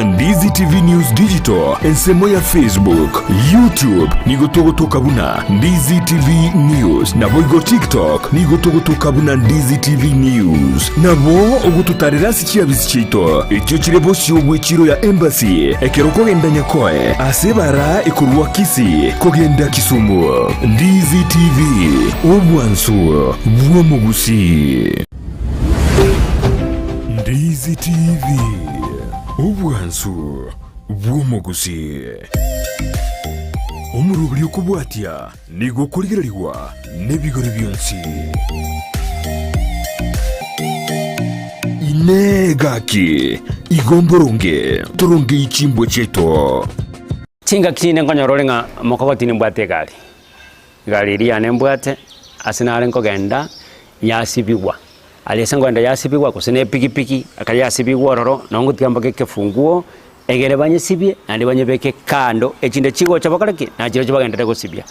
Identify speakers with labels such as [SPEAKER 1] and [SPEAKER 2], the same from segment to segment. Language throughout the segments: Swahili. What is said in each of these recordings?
[SPEAKER 1] Ndizi TV News Digital ensemo ya Facebook, YouTube nigotogotoka buna Ndizi TV News nabo igo TikTok nigotogotoka buna Ndizi TV News nabo ogututarira sikiabisi kito ekyo kirebo cy'obwekiro ya embassy ekeroko genda nyakoe asebara ikurwa kisi kogenda Kisumu. Ndizi TV obwansu bwomugusi. Ndizi TV obwansu bw'omugusi. Omurubiri okubwatya nigo kuligirirwa n'ebigori byonsi. Inegaki igomboronge toronge ichimbo cheto.
[SPEAKER 2] Chinga kine nkonyorore mokogoti nimbwate gali ria nembwate asinare nkogenda yasibigwa aliyesango enda yasibigwa kusene pikipiki akayasibigwa roro nongo tiamba kefunguo egere banyesibye nandi banyebeke kando echinde chigo chabakareki na chiro chibagenda gusibya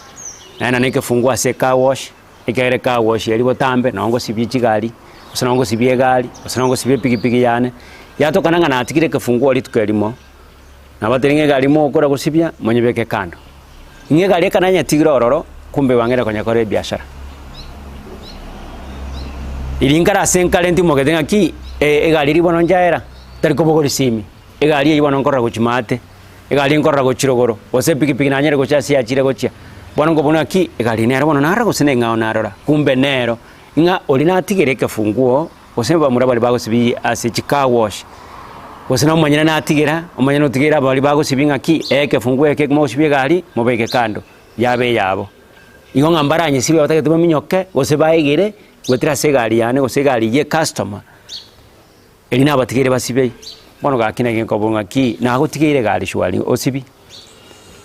[SPEAKER 2] na neke fungua se car wash egere car wash yali botambe nongo sibye chigali usanongo sibye gali usanongo sibye pikipiki yane yatokananga na atikire kefunguo litukelimo na bateringe gali mo okora gusibya monyebeke kando inge gali kananya tigiro roro kumbe wangera kwenye kore biashara ilingara senkalenti mogetenga ki egali ribono njaera tariko bogori simi egali yibono nkora kuchimate egali nkora kuchirogoro ose pikipiki nanyere kuchasi achire gochia bono ngobona ki egali nero bono nara kusene ngao narora kumbe nero inga olina tigereke funguo osemba murabali bago sibi ase car wash osena umanyina na tigera umanyina tigera bali bago sibinga ki eke funguo eke mo sibi egali mobeke kando yabe yabo ingo ngambaranye sibi batake tuba minyoke ose baigire gwetira segali yane gosegali ye customer elina batigere basibe bono gakina genko bonga ki na gotigere gali shwali osibi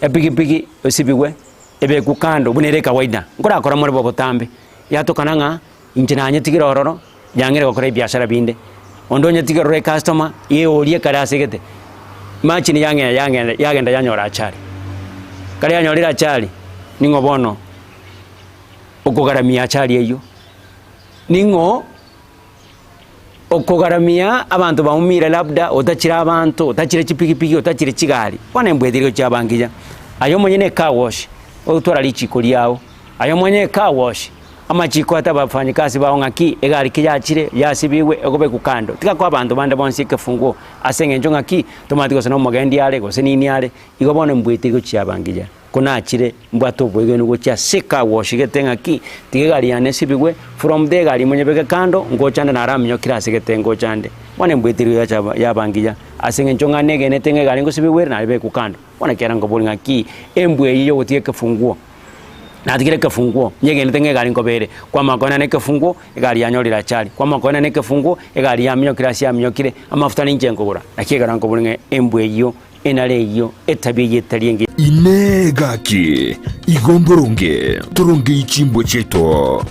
[SPEAKER 2] epigipigi osibigwe ebe kukando bunere kawaida ngora akora muri bobotambe yatokananga injinanye tigere ororo yangere gokora biashara binde ondonye tigere re customer ye olie kara segete machini yagenda yanyora achari kale yanyorira achari ningo bono okogaramia achari eyo ningo okogaramia abantu baumira labda otachira abantu otachire chipikipiki otachire chigali wane mbwediro chabangija ayo mwenyene car wash otora lichiko lyao ayo mwenye car wash amachiko atabafanyikazi baonga ki egali kijachire yasibiwe egobe kukando tika kwa abantu bande bonse kefunguo asenge njonga ki tomatiko seno mogendi yale go senini yale igobone mbwediro chabangija kuna achire mbwato bwege nugo cha sika washigetenga ki tigali yane sibigwe from the gali monyebeke kando ngochanda na ramyo kira sigete ngochande wane mbwetiri ya bangija asenge nchonga nege netenge gali ngo sibigwe na libe ku kando wana kera ngo bolinga ki embwe yiyo gotie kefunguo na tigire kefunguo nyege netenge gali ngo bere kwa makona ne kefunguo egali yanyorira chali kwa makona ne kefunguo egali yamyo kira sia myo kire amafuta ninje ngobura nakigara ngo bolinga embwe yiyo enale yiyo etabiye yetalienge
[SPEAKER 1] inegaki igomboronge toronge ichimbo cheto.